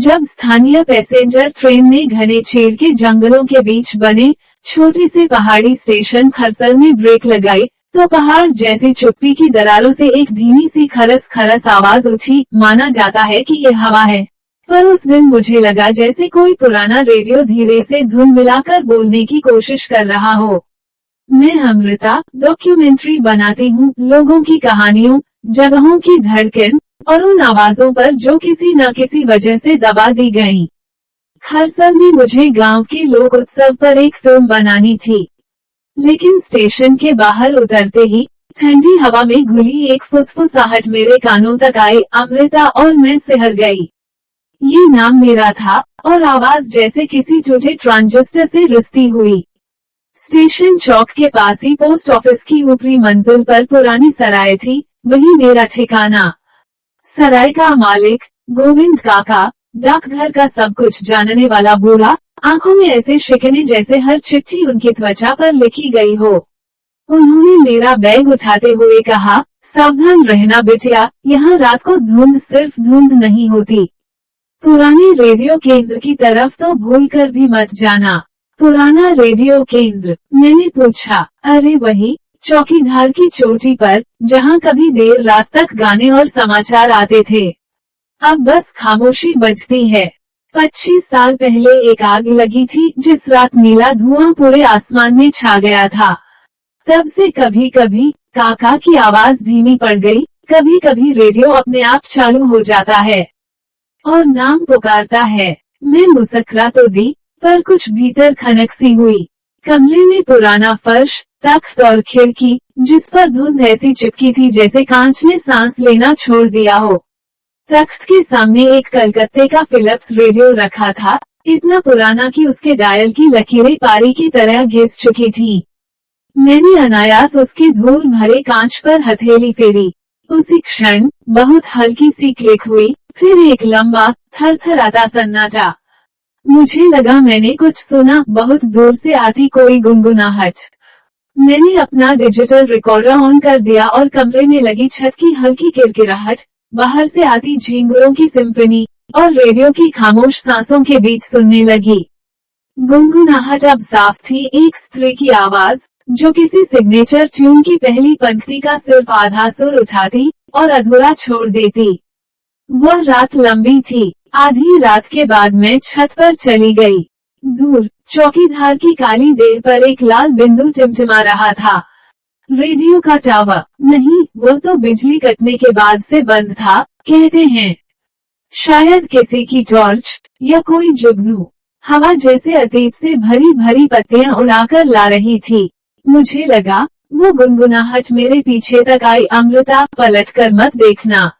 जब स्थानीय passenger train ने घने चीड़ के जंगलों के बीच बने छोटे से पहाड़ी स्टेशन खरसल में ब्रेक लगाई, तो पहाड़ जैसी चुप्पी की दरारों से एक धीमी सी खरस खरस आवाज उठी। माना जाता है कि ये हवा है, पर उस दिन मुझे लगा जैसे कोई पुराना रेडियो धीरे से धुन मिलाकर बोलने की कोशिश कर रहा हो। मैं अमृता डॉक्यूमेंट्री बनाती हूँ, लोगों की कहानियों, जगहों की धड़कन और उन आवाजों पर जो किसी न किसी वजह से दबा दी गईं। खरसल में मुझे गांव के लोक उत्सव पर एक फिल्म बनानी थी, लेकिन स्टेशन के बाहर उतरते ही ठंडी हवा में घुली एक फुसफुसाहट मेरे कानों तक आई। अमृता, और मैं सिहर गई। ये नाम मेरा था और आवाज जैसे किसी टूटे ट्रांजिस्टर से रिश्ती हुई। स्टेशन चौक के पास ही पोस्ट ऑफिस की ऊपरी मंजिल पर पुरानी सराय थी, वही मेरा ठिकाना। सराय का मालिक गोविंद काका, डाकघर का सब कुछ जानने वाला बूढ़ा, आंखों में ऐसे शिकने जैसे हर चिट्ठी उनकी त्वचा पर लिखी गई हो। उन्होंने मेरा बैग उठाते हुए कहा, सावधान रहना बिटिया, यहाँ रात को धुंध सिर्फ धुंध नहीं होती। पुराने रेडियो केंद्र की तरफ तो भूलकर भी मत जाना। पुराना रेडियो केंद्र? मैंने पूछा। अरे वही, चौकीधार की चोटी पर, जहाँ कभी देर रात तक गाने और समाचार आते थे। अब बस खामोशी बजती है। 25 साल पहले एक आग लगी थी जिस रात नीला धुआं पूरे आसमान में छा गया था। तब से कभी कभी काका की आवाज धीमी पड़ गई, कभी कभी रेडियो अपने आप चालू हो जाता है और नाम पुकारता है। मैं मुस्कुरा तो दी, पर कुछ भीतर खनक सी हुई। कमरे में पुराना फर्श, तख्त और खिड़की, जिस पर धुंध ऐसी चिपकी थी जैसे कांच ने सांस लेना छोड़ दिया हो। तख्त के सामने एक कलकत्ते का फिलिप्स रेडियो रखा था, इतना पुराना कि उसके डायल की लकीरें पारी की तरह घिस चुकी थी। मैंने अनायास उसके धूल भरे कांच पर हथेली फेरी। उसी क्षण बहुत हल्की सी क्लिक हुई, फिर एक लंबा थरथराता सन्नाटा। मुझे लगा मैंने कुछ सुना, बहुत दूर से आती कोई गुनगुनाहट। मैंने अपना डिजिटल रिकॉर्डर ऑन कर दिया और कमरे में लगी छत की हल्की किरकिराहट, बाहर से आती झींगुरों की सिम्फनी और रेडियो की खामोश सांसों के बीच सुनने लगी। गुनगुनाहट अब साफ थी, एक स्त्री की आवाज जो किसी सिग्नेचर ट्यून की पहली पंक्ति का सिर्फ आधा सुर उठाती और अधूरा छोड़ देती। वह रात लंबी थी। आधी रात के बाद मैं छत पर चली गई। दूर चौकीधार की काली देह पर एक लाल बिंदु टिमटिमा रहा था। रेडियो का टावर नहीं, वो तो बिजली कटने के बाद से बंद था, कहते हैं। शायद किसी की टॉर्च या कोई जुगनू। हवा जैसे अतीत से भरी भरी पत्तियां उड़ाकर ला रही थी। मुझे लगा वो गुनगुनाहट मेरे पीछे तक आई। अमृता, पलटकर मत देखना।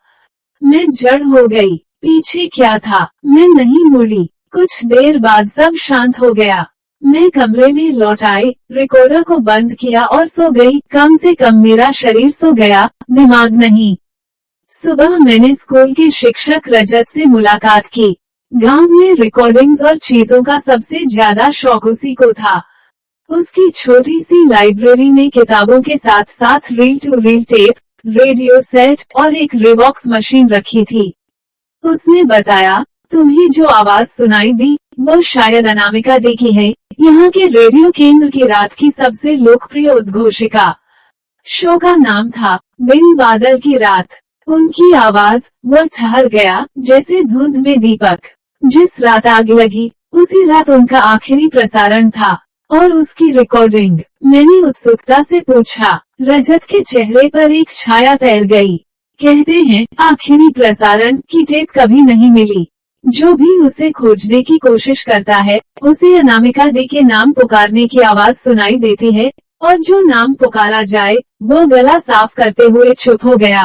मैं जड़ हो गई। पीछे क्या था? मैं नहीं मुड़ी। कुछ देर बाद सब शांत हो गया। मैं कमरे में लौट आई, रिकॉर्डर को बंद किया और सो गई। कम से कम मेरा शरीर सो गया, दिमाग नहीं। सुबह मैंने स्कूल के शिक्षक रजत से मुलाकात की। गांव में रिकॉर्डिंग्स और चीजों का सबसे ज्यादा शौक उसी को था। उसकी छोटी सी लाइब्रेरी में किताबों के साथ साथ reel to reel tape, radio set और एक रिवॉक्स मशीन रखी थी। उसने बताया, तुम्हें जो आवाज सुनाई दी वो शायद अनामिका दी की है, यहाँ के रेडियो केंद्र की रात की सबसे लोकप्रिय उद्घोषिका। शो का नाम था बिन बादल की रात। उनकी आवाज, वो ठहर गया जैसे धुंध में दीपक। जिस रात आग लगी उसी रात उनका आखिरी प्रसारण था और उसकी रिकॉर्डिंग। मैंने उत्सुकता से पूछा। रजत के चेहरे पर एक छाया तैर गई। कहते हैं आखिरी प्रसारण की टेप कभी नहीं मिली। जो भी उसे खोजने की कोशिश करता है उसे अनामिका दी के नाम पुकारने की आवाज सुनाई देती है, और जो नाम पुकारा जाए वो गला साफ करते हुए चुप हो गया।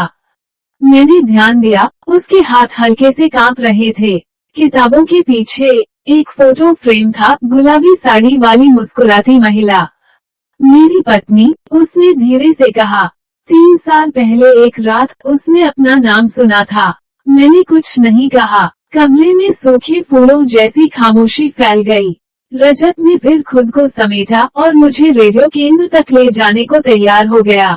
मैंने ध्यान दिया, उसके हाथ हल्के से कांप रहे थे। किताबों के पीछे एक फोटो फ्रेम था, गुलाबी साड़ी वाली मुस्कुराती महिला। मेरी पत्नी, उसने धीरे से कहा। 3 साल पहले एक रात उसने अपना नाम सुना था। मैंने कुछ नहीं कहा। कमरे में सूखे फूलों जैसी खामोशी फैल गई। रजत ने फिर खुद को समेटा और मुझे रेडियो केंद्र तक ले जाने को तैयार हो गया।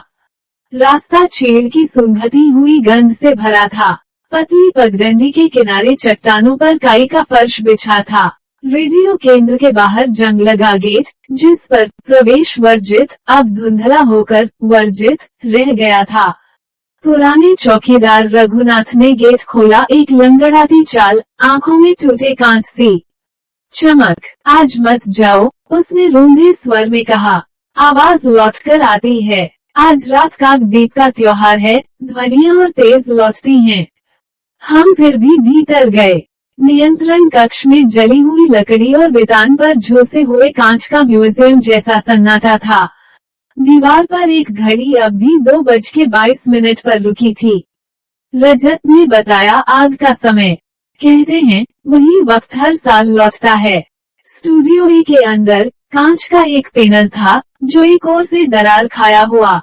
रास्ता चीड़ की सुंघती हुई गंध से भरा था। पतली पगडंडी के किनारे चट्टानों पर काई का फर्श बिछा था। रेडियो केंद्र के बाहर जंग लगा गेट, जिस पर प्रवेश वर्जित अब धुंधला होकर वर्जित रह गया था। पुराने चौकीदार रघुनाथ ने गेट खोला, एक लंगड़ाती चाल, आंखों में टूटे कांच सी चमक। आज मत जाओ, उसने रूंधे स्वर में कहा। आवाज लौटकर आती है। आज रात काग दीप का त्योहार है, ध्वनियां और तेज लौटती हैं। हम फिर भी भीतर गए। नियंत्रण कक्ष में जली हुई लकड़ी और बितान पर झुलसे हुए कांच का म्यूजियम जैसा सन्नाटा था। दीवार पर एक घड़ी अब भी 2:22 पर रुकी थी। रजत ने बताया, आग का समय। कहते हैं वही वक्त हर साल लौटता है। स्टूडियो ए के अंदर कांच का एक पैनल था, जो एक ओर से दरार खाया हुआ।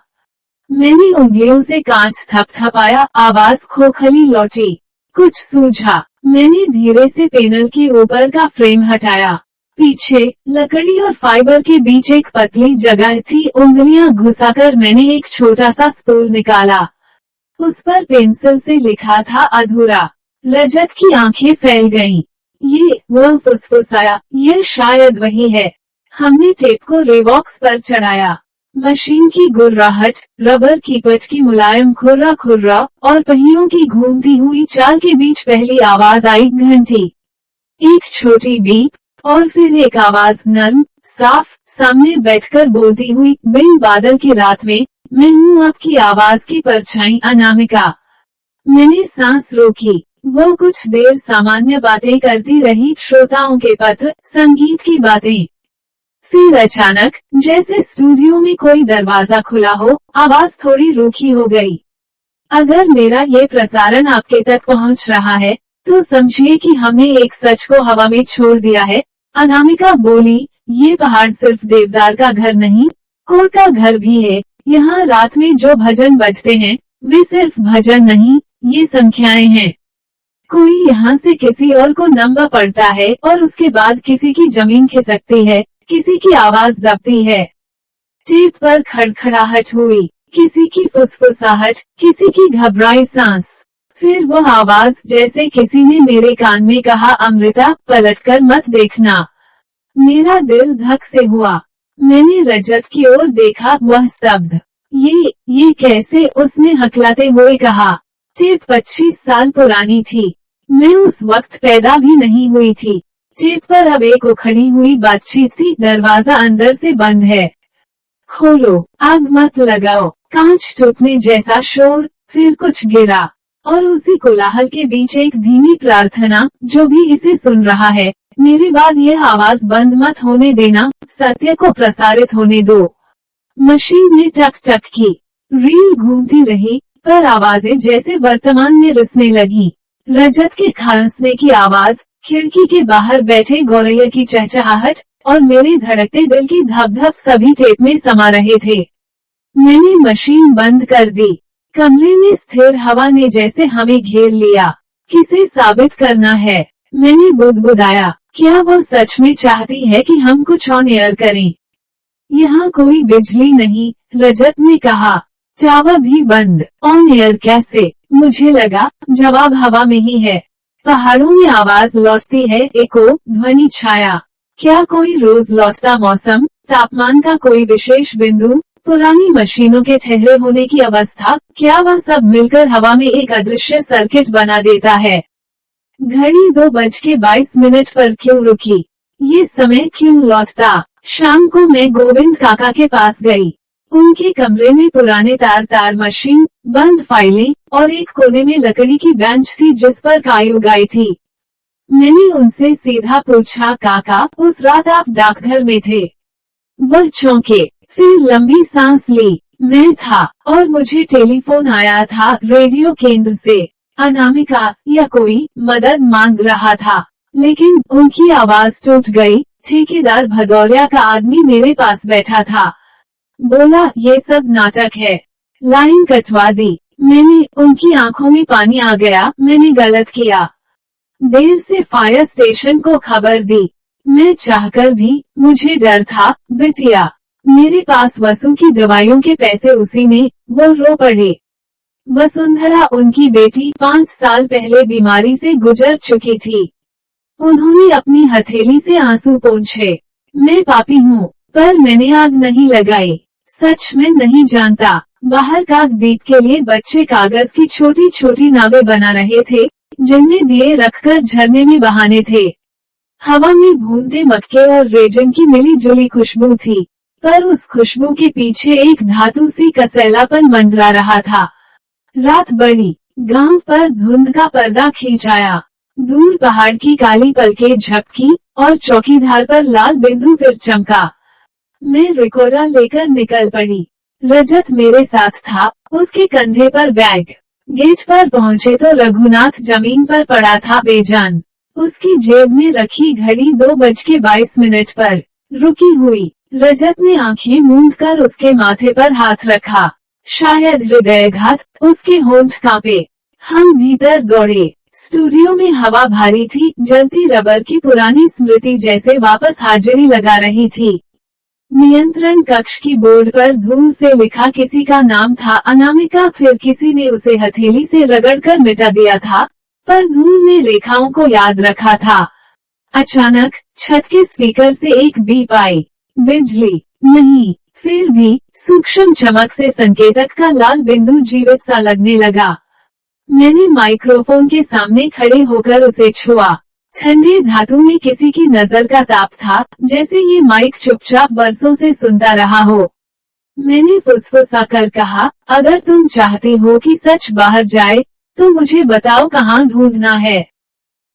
मैंने उंगलियों से कांच थपथपाया, आवाज खोखली लौटी। कुछ सूझा। मैंने धीरे से पैनल के ऊपर का फ्रेम हटाया। पीछे लकड़ी और फाइबर के बीच एक पतली जगह थी। उंगलियां घुसाकर मैंने एक छोटा सा स्पूल निकाला। उस पर पेंसिल से लिखा था, अधूरा। रजत की आंखें फैल गईं। ये, वह फुसफुसाया, ये शायद वही है। हमने टेप को रेवॉक्स पर चढ़ाया। मशीन की गुर्राहट, रबर की पट की मुलायम खुर्रा खुर्रा और पहियों की घूमती हुई चाल के बीच पहली आवाज आई, घंटी। एक छोटी बीप, और फिर एक आवाज नर्म, साफ, सामने बैठकर बोलती हुई, बिन बादल की रात में, मैं हूँ आपकी आवाज की परछाई, अनामिका। मैंने सांस रोकी। वो कुछ देर सामान्य बातें करती रही, श्रोताओं के पत्र, संगीत की बातें। फिर अचानक, जैसे स्टूडियो में कोई दरवाजा खुला हो, आवाज थोड़ी रूखी हो गई। अगर मेरा ये प्रसारण आपके तक पहुंच रहा है, तो समझिए कि हमने एक सच को हवा में छोड़ दिया है। अनामिका बोली, ये पहाड़ सिर्फ देवदार का घर नहीं, कोर का घर भी है। यहाँ रात में जो भजन बजते हैं, वे सिर्फ भजन नहीं, ये संख्याएं हैं। कोई यहाँ से किसी और को नंबर पड़ता है और उसके बाद किसी की जमीन खिसकती है, किसी की आवाज दबती है। टेप पर खड़खड़ाहट हुई, किसी की फुसफुसाहट, किसी की घबराई सांस। फिर वह आवाज, जैसे किसी ने मेरे कान में कहा, अमृता, पलटकर मत देखना। मेरा दिल धक से हुआ। मैंने रजत की ओर देखा, वह स्तब्ध। ये कैसे, उसने हकलाते हुए कहा। टेप 25 साल पुरानी थी। मैं उस वक्त पैदा भी नहीं हुई थी। टेप पर अब एक उखड़ी हुई बातचीत थी, दरवाजा अंदर से बंद है। खोलो, आग मत लगाओ। कांच टूटने जैसा शोर, फिर कुछ गिरा, और उसी कोलाहल के बीच एक धीमी प्रार्थना, जो भी इसे सुन रहा है, मेरे बाद यह आवाज बंद मत होने देना, सत्य को प्रसारित होने दो। मशीन ने टक टक की। रील घूमती रही, पर आवाजें जैसे वर्तमान में रिसने लगी। रजत के खांसने की आवाज, खिड़की के बाहर बैठे गौरैया की चहचहाहट, और मेरे धड़कते दिल की धप-धप सभी टेप में समा रहे थे। मैंने मशीन बंद कर दी। कमरे में स्थिर हवा ने जैसे हमें घेर लिया। किसे साबित करना है? मैंने बुदबुदाया। क्या वो सच में चाहती है कि हम कुछ ऑन एयर करें? यहाँ कोई बिजली नहीं, रजत ने कहा। टावर भी बंद। ऑन एयर कैसे? मुझे लगा जवाब हवा में ही है। पहाड़ों में आवाज लौटती है, एको, ध्वनि छाया। क्या कोई रोज लौटता मौसम, तापमान का कोई विशेष बिंदु, पुरानी मशीनों के ठहरे होने की अवस्था, क्या वह सब मिलकर हवा में एक अदृश्य सर्किट बना देता है? घड़ी 2:22 पर क्यों रुकी? ये समय क्यों लौटता? शाम को मैं गोविंद काका के पास गई। उनके कमरे में पुराने तार मशीन, बंद फाइलें, और एक कोने में लकड़ी की बेंच थी जिस पर काई उगाई थी। मैंने उनसे सीधा पूछा, काका, उस रात आप डाकघर में थे? वह चौंके, फिर लंबी सांस ली। मैं था, और मुझे टेलीफोन आया था रेडियो केंद्र से। अनामिका या कोई मदद मांग रहा था, लेकिन उनकी आवाज टूट गई। ठेकेदार भदौरिया का आदमी मेरे पास बैठा था। बोला, ये सब नाटक है। लाइन कटवा दी। मैंने, उनकी आंखों में पानी आ गया। मैंने गलत किया। देर से फायर स्टेशन को खबर दी। मैं चाहकर भी, मुझे डर था, बिटिया। मेरे पास वसु की दवाइयों के पैसे उसी ने, वो रो पड़े। वसुंधरा उनकी बेटी 5 साल पहले बीमारी से गुजर चुकी थी। उन्होंने अपनी हथेली से आंसू पोंछे। मैं पापी हूँ, पर मैंने आग नहीं लगाई। सच में नहीं जानता। बाहर काकद्वीप के लिए बच्चे कागज की छोटी छोटी नावें बना रहे थे, जिनमें दिए रखकर झरने में बहाने थे। हवा में भूनते मक्के और रेजन की मिली जुली खुशबू थी, पर उस खुशबू के पीछे एक धातु सी कसैलापन मंडरा रहा था। रात बढ़ी, गांव पर धुंध का पर्दा खींच आया। दूर पहाड़ की काली पलकें झपकी और चौकीदार पर लाल बिंदु फिर चमका। मैं रिकॉर्डर लेकर निकल पड़ी। रजत मेरे साथ था, उसके कंधे पर बैग। गेट पर पहुंचे तो रघुनाथ जमीन पर पड़ा था बेजान। उसकी जेब में रखी घड़ी 2:22 पर रुकी हुई। रजत ने आंखें मूंद कर उसके माथे पर हाथ रखा। शायद हृदयघात, उसके होंठ कांपे। हम भीतर दौड़े। स्टूडियो में हवा भारी थी, जलती रबर की पुरानी स्मृति जैसे वापस हाजिरी लगा रही थी। नियंत्रण कक्ष की बोर्ड पर धूल से लिखा किसी का नाम था अनामिका, फिर किसी ने उसे हथेली से रगड़कर मिटा दिया था, पर धूल ने रेखाओं को याद रखा था। अचानक छत के स्पीकर से एक बीप आई। बिजली नहीं, फिर भी सूक्ष्म चमक से संकेतक का लाल बिंदु जीवित सा लगने लगा। मैंने माइक्रोफोन के सामने खड़े होकर उसे छुआ। ठंडे धातु में किसी की नजर का ताप था, जैसे ये माइक चुपचाप बरसों से सुनता रहा हो। मैंने फुसफुसा कर कहा, अगर तुम चाहती हो कि सच बाहर जाए, तो मुझे बताओ कहाँ ढूंढना है।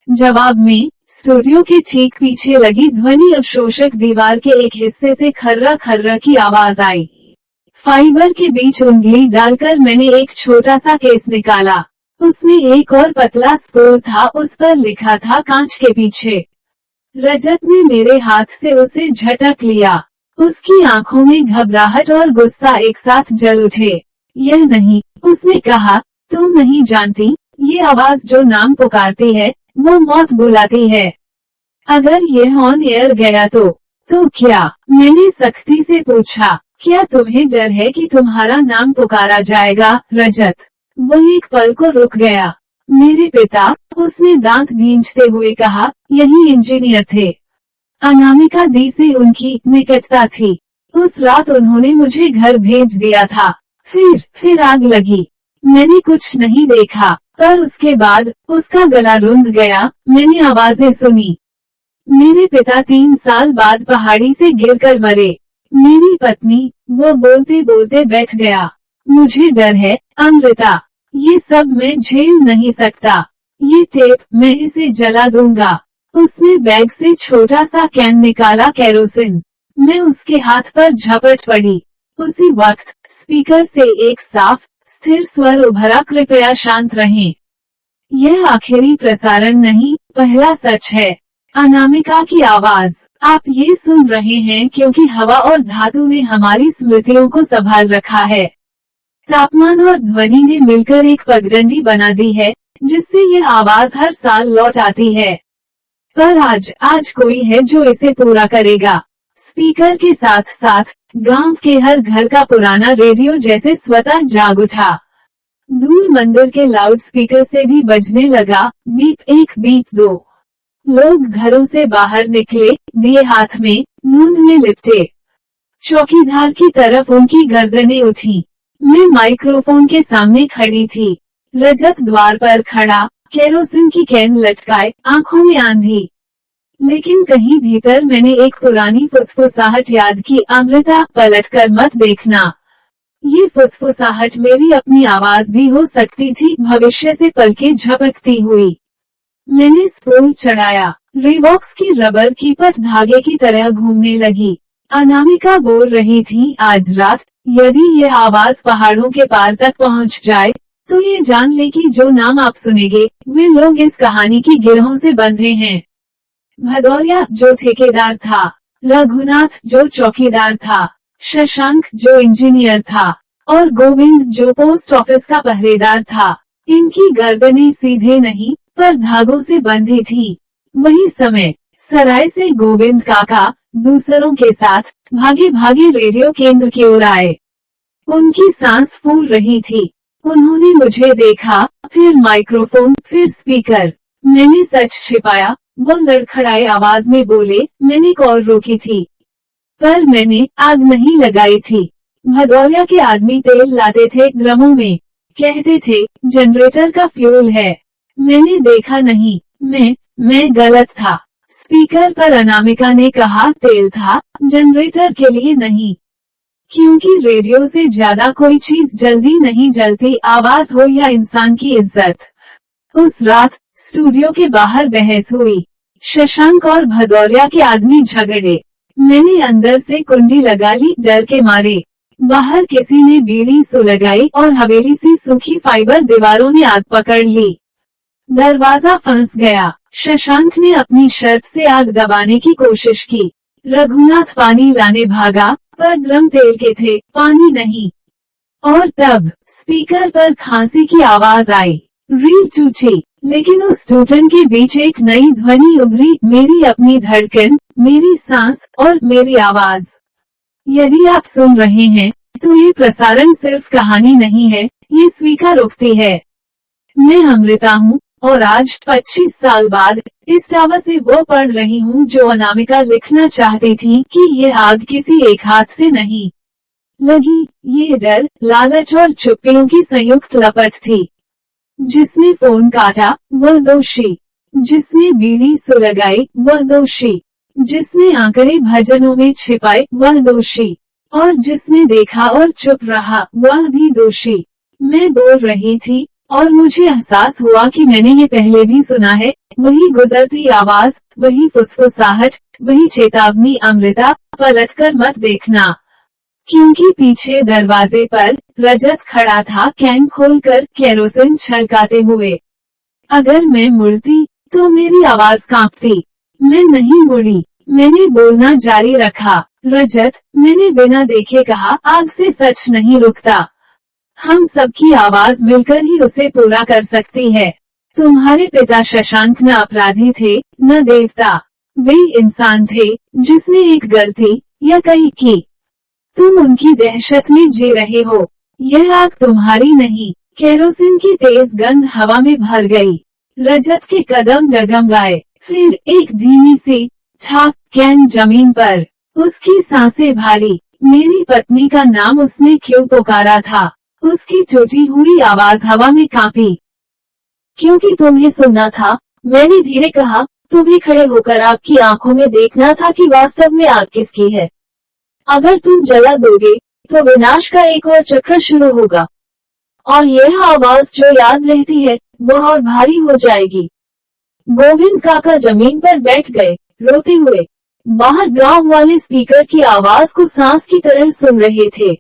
जवाब में स्टूडियो के ठीक पीछे लगी ध्वनि अवशोषक दीवार के एक हिस्से से खर्रा खर्रा की आवाज आई। फाइबर के बीच उंगली डालकर मैंने एक छोटा सा केस निकाला। उसमें एक और पतला स्पोर था, उस पर लिखा था कांच के पीछे। रजत ने मेरे हाथ से उसे झटक लिया। उसकी आंखों में घबराहट और गुस्सा एक साथ जल उठे। यह नहीं, उसने कहा, तुम नहीं जानती, ये आवाज जो नाम पुकारती है, वो मौत बुलाती है। अगर यह ऑन एयर गया तो क्या? मैंने सख्ती से पूछा। क्या तुम्हें डर है कि तुम्हारा नाम पुकारा जाएगा, रजत? वह एक पल को रुक गया। मेरे पिता, उसने दांत भींचते हुए कहा, यही इंजीनियर थे। अनामिका दी से उनकी निकटता थी। उस रात उन्होंने मुझे घर भेज दिया था। फिर आग लगी। मैंने कुछ नहीं देखा, पर उसके बाद उसका गला रुंध गया। मैंने आवाजें सुनी। मेरे पिता 3 साल बाद पहाड़ी से गिरकर मरे। मेरी पत्नी, वो बोलते बोलते बैठ गया। मुझे डर है, अमृता। ये सब मैं झेल नहीं सकता। ये टेप, मैं इसे जला दूंगा। उसने बैग से छोटा सा कैन निकाला, केरोसिन। मैं उसके हाथ पर झपट पड़ी। उसी वक्त स्पीकर से एक साफ, स्थिर स्वर उभरा, कृपया शांत रहें। यह आखिरी प्रसारण नहीं, पहला सच है। अनामिका की आवाज। आप ये सुन रहे हैं क्योंकि हवा और धातु ने हमारी स्मृतियों को संभाल रखा है। तापमान और ध्वनि ने मिलकर एक पगडंडी बना दी है, जिससे यह आवाज हर साल लौट आती है। पर आज कोई है जो इसे पूरा करेगा। स्पीकर के साथ साथ गांव के हर घर का पुराना रेडियो जैसे स्वतः जाग उठा। दूर मंदिर के लाउड स्पीकर से भी बजने लगा, बीप 1 बीप 2। लोग घरों से बाहर निकले, दिए हाथ में, धुंध में लिपटे। चौकीदार की तरफ उनकी गर्दनें उठी। मैं माइक्रोफोन के सामने खड़ी थी। रजत द्वार पर खड़ा, केरोसिन की कैन लटकाए, आंखों में आंधी। लेकिन कहीं भीतर मैंने एक पुरानी फुसफुसाहट याद की, अमृता, पलटकर मत देखना। ये फुसफुसाहट मेरी अपनी आवाज भी हो सकती थी, भविष्य से पलकें झपकती हुई। मैंने स्पूल चढ़ाया। रिबॉक्स की रबर की पट धागे की तरह घूमने लगी। अनामिका बोल रही थी, आज रात यदि यह आवाज पहाड़ों के पार तक पहुंच जाए, तो ये जान ले कि जो नाम आप सुनेंगे, वे लोग इस कहानी की गिरहों से बंधे हैं। भदौरिया, जो ठेकेदार था। रघुनाथ, जो चौकीदार था। शशांक, जो इंजीनियर था। और गोविंद, जो पोस्ट ऑफिस का पहरेदार था। इनकी गर्दनें सीधे नहीं, पर धागों से बंधी थी। वही समय सराय से गोविंद काका दूसरों के साथ भागे भागे रेडियो केंद्र की ओर आए। उनकी सांस फूल रही थी। उन्होंने मुझे देखा, फिर माइक्रोफोन, फिर स्पीकर। मैंने सच छिपाया। वो लड़खड़ाए आवाज में बोले, मैंने कॉल रोकी थी, पर मैंने आग नहीं लगाई थी। भदौरिया के आदमी तेल लाते थे ड्रमों में। कहते थे, जनरेटर का फ्यूल है। मैंने देखा नहीं। मैं गलत था। स्पीकर पर अनामिका ने कहा, तेल था, जनरेटर के लिए नहीं। क्योंकि रेडियो से ज्यादा कोई चीज जल्दी नहीं जलती, आवाज हो या इंसान की इज्जत। उस रात स्टूडियो के बाहर बहस हुई। शशांक और भदौरिया के आदमी झगड़े। मैंने अंदर से कुंडी लगा ली डर के मारे। बाहर किसी ने बीड़ी सुलगाई और हवेली से सूखी फाइबर दीवारों ने आग पकड़ ली। दरवाजा फंस गया। शशांक ने अपनी शर्ट से आग दबाने की कोशिश की। रघुनाथ पानी लाने भागा, पर ड्रम तेल के थे, पानी नहीं। और तब स्पीकर पर खांसी की आवाज आई। रील टूटी, लेकिन उस टूटन के बीच एक नई ध्वनि उभरी, मेरी अपनी धड़कन, मेरी सांस और मेरी आवाज। यदि आप सुन रहे हैं, तो ये प्रसारण सिर्फ कहानी नहीं है, ये स्वीकारोक्ति है। मैं अमृता हूँ, और आज 25 साल बाद इस टावर से वो पढ़ रही हूँ जो अनामिका लिखना चाहती थी कि ये आग किसी एक हाथ से नहीं लगी, ये डर, लालच और चुप्पियों की संयुक्त लपट थी। जिसने फोन काटा, वह दोषी। जिसने बीड़ी सुलगाई, वह दोषी। जिसने आंकड़े भजनों में छिपाए, वह दोषी। और जिसने देखा और चुप रहा, वह भी दोषी। मैं बोल रही थी, और मुझे एहसास हुआ कि मैंने ये पहले भी सुना है। वही गुजरती आवाज, वही फुसफुसाहट, वही चेतावनी, अमृता, पलटकर मत देखना। क्योंकि पीछे दरवाजे पर रजत खड़ा था, कैन खोलकर केरोसिन छलकाते हुए। अगर मैं मुड़ती, तो मेरी आवाज कांपती। मैं नहीं मुड़ी। मैंने बोलना जारी रखा। रजत, मैंने बिना देखे कहा, आग से सच नहीं रुकता। हम सबकी आवाज मिलकर ही उसे पूरा कर सकती है। तुम्हारे पिता शशांक न अपराधी थे, न देवता। वे इंसान थे, जिसने एक गलती या कई की। तुम उनकी दहशत में जी रहे हो। यह आग तुम्हारी नहीं। केरोसिन की तेज गंध हवा में भर गई। रजत के कदम डगमगाए। फिर एक धीमी सी ठाक, कैन जमीन पर। उसकी सांसें भारी। मेरी पत्नी का नाम उसने क्यों पुकारा था? उसकी टूटी हुई आवाज हवा में कांपी। क्योंकि तुम्हें सुनना था, मैंने धीरे कहा। तुम्हें खड़े होकर आग की आंखों में देखना था कि वास्तव में आग किसकी है। अगर तुम जला दोगे, तो विनाश का एक और चक्र शुरू होगा। और यह आवाज जो याद रहती है, वह और भारी हो जाएगी। गोविंद काका जमीन पर बैठ गए, रोते हुए। बाहर गांव वाले स्पीकर की आवाज को सांस की तरह सुन रहे थे।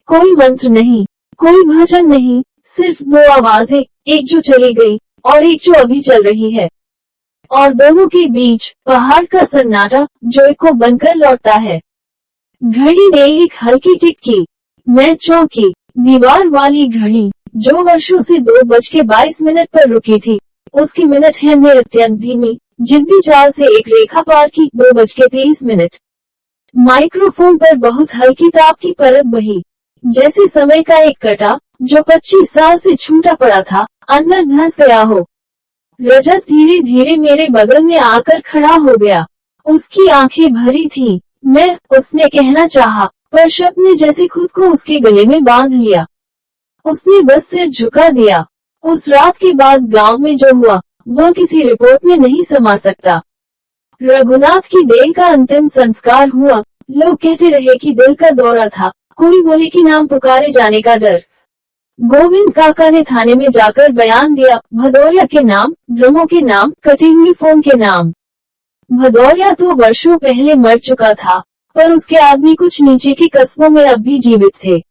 कोई मंत्र नहीं, कोई भजन नहीं, सिर्फ दो आवाजें, एक जो चली गई और एक जो अभी चल रही है। और दोनों के बीच पहाड़ का सन्नाटा जो एको बनकर लौटता है। घड़ी ने एक हल्की टिक की। मैं चौंकी। दीवार वाली घड़ी, जो वर्षों से 2:22 पर रुकी थी, उसकी मिनट हैंड ने अत्यंत धीमी, जिद्दी चाल से एक रेखा पार की। 2:23। माइक्रोफोन पर बहुत हल्की ताप की परत बही, जैसे समय का एक कटा, जो 25 साल से छूटा पड़ा था, अंदर धंस गया हो। रजत धीरे धीरे मेरे बगल में आकर खड़ा हो गया। उसकी आंखें भरी थीं। उसने कहना चाहा, पर शब्द ने जैसे खुद को उसके गले में बांध लिया। उसने बस सिर झुका दिया। उस रात के बाद गांव में जो हुआ, वह किसी रिपोर्ट में नहीं समा सकता। रघुनाथ की देह का अंतिम संस्कार हुआ। लोग कहते रहे कि दिल का दौरा था, कोई बोले कि नाम पुकारे जाने का डर। गोविंद काका ने थाने में जाकर बयान दिया, भदौरिया के नाम, ड्रमों के नाम, कटी हुई फोन के नाम। भदौरिया तो वर्षों पहले मर चुका था, पर उसके आदमी कुछ नीचे के कस्बों में अब भी जीवित थे।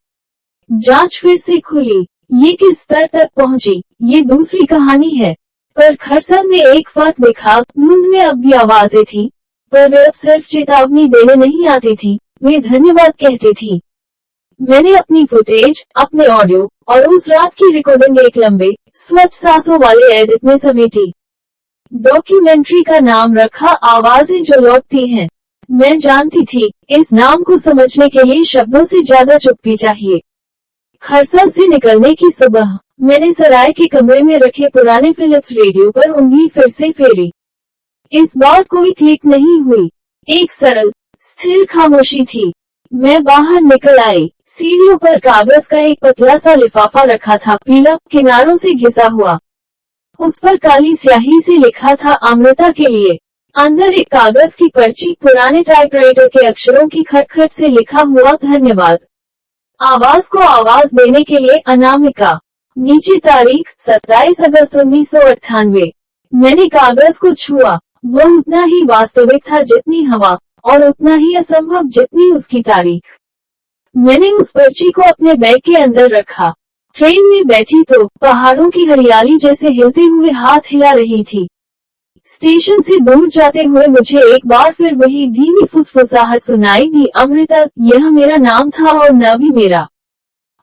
जांच फिर से खुली। ये किस स्तर तक पहुंची, ये दूसरी कहानी है। पर खरसल में एक फर्क दिखा। धुंध में अब भी आवाजें थी, पर वे अब सिर्फ चेतावनी देने नहीं आती थी, वे धन्यवाद कहती थी। मैंने अपनी फुटेज, अपने ऑडियो और उस रात की रिकॉर्डिंग एक लंबे, स्वच्छ सांसों वाले एडिट में समेटी। डॉक्यूमेंट्री का नाम रखा, आवाजें जो लौटती हैं। मैं जानती थी, इस नाम को समझने के लिए शब्दों से ज्यादा चुप्पी चाहिए। खरसल से निकलने की सुबह मैंने सराय के कमरे में रखे पुराने फिलिप्स रेडियो पर उंगली फिर से फेरी। इस बार कोई क्लिक नहीं हुई। एक सरल स्थिर खामोशी थी। मैं बाहर निकल आई। सीढ़ियों पर कागज का एक पतला सा लिफाफा रखा था, पीला, किनारों से घिसा हुआ। उस पर काली स्याही से लिखा था अमृता के लिए। अंदर एक कागज की पर्ची, पुराने टाइपराइटर के अक्षरों की खटखट से लिखा हुआ धन्यवाद। आवाज को आवाज देने के लिए अनामिका। नीचे तारीख 27 अगस्त 1998। मैंने कागज को छुआ। वह उतना ही वास्तविक था जितनी हवा, और उतना ही असंभव जितनी उसकी तारीख। मैंने उस पर्ची को अपने बैग के अंदर रखा। ट्रेन में बैठी तो पहाड़ों की हरियाली जैसे हिलते हुए हाथ हिला रही थी। स्टेशन से दूर जाते हुए मुझे एक बार फिर वही धीमी फुसफुसाहट सुनाई दी, अमृता। यह मेरा नाम था और न भी मेरा।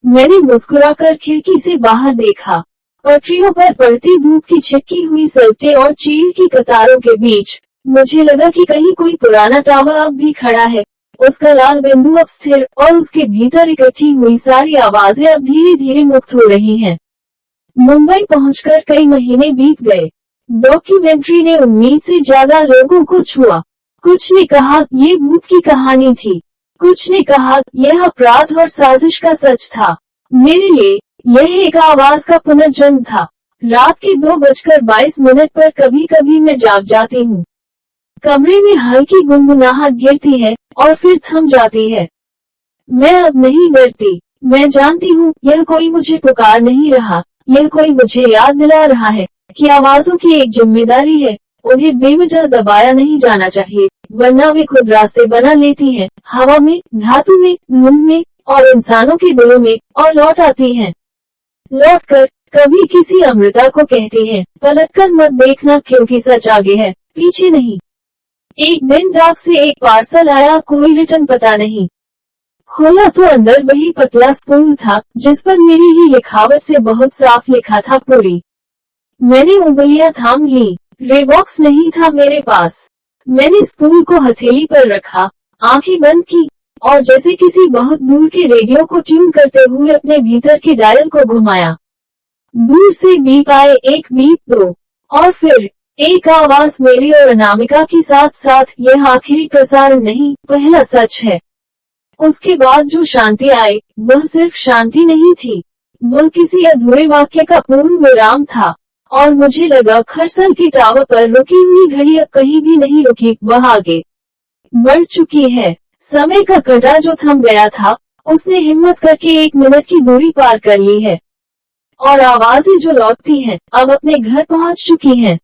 मैंने मुस्कुराकर खिड़की से बाहर देखा। पटरियों पर पड़ती धूप की छिपकी हुई सड़कें और चील की कतारों के बीच मुझे लगा कि कहीं कोई पुराना टावर अब भी खड़ा है। उसका लाल बिंदु अब स्थिर, और उसके भीतर इकट्ठी हुई सारी आवाजें अब धीरे धीरे मुक्त हो रही हैं। मुंबई पहुंचकर कई महीने बीत गए। डॉक्यूमेंट्री ने उम्मीद से ज्यादा लोगों को छुआ। कुछ ने कहा ये भूत की कहानी थी, कुछ ने कहा यह अपराध और साजिश का सच था। मेरे लिए यह एक आवाज का पुनर्जन्म था। रात के 2:22 पर कभी कभी मैं जाग जाती हूँ। कमरे में हल्की गुनगुनाहट गिरती है और फिर थम जाती है। मैं अब नहीं डरती। मैं जानती हूँ यह कोई मुझे पुकार नहीं रहा, यह कोई मुझे याद दिला रहा है कि आवाजों की एक जिम्मेदारी है। उन्हें बेवजह दबाया नहीं जाना चाहिए, वरना वे खुद रास्ते बना लेती हैं, हवा में, धातु में, धुंध में, और इंसानों के दिलों में, और लौट आती हैं। लौटकर कभी किसी अमृता को कहती हैं, पलटकर मत देखना क्योंकि सच आगे है, पीछे नहीं। एक दिन डाक से एक पार्सल आया, कोई रिटर्न पता नहीं। खोला तो अंदर वही पतला स्पूल था जिस पर मेरी ही लिखावट से बहुत साफ लिखा था पूरी। मैंने उंगलियां थाम ली। रेबॉक्स नहीं था मेरे पास। मैंने स्पूल को हथेली पर रखा, आंखें बंद की, और जैसे किसी बहुत दूर के रेडियो को ट्यून करते हुए अपने भीतर के डायल को घुमाया। दूर से बीप आए, 1 बीप 2, और फिर एक आवाज मेरी और अनामिका की साथ साथ, यह आखिरी प्रसारण नहीं, पहला सच है। उसके बाद जो शांति आई, वह सिर्फ शांति नहीं थी, वह किसी अधूरे वाक्य का पूर्ण विराम था। और मुझे लगा खरसल के टावर पर रुकी हुई घड़ी अब कहीं भी नहीं रुकी, वह आगे बढ़ चुकी है। समय का कटा जो थम गया था, उसने हिम्मत करके 1 मिनट की दूरी पार कर ली है। और आवाजें जो लौटती हैं, अब अपने घर पहुंच चुकी हैं।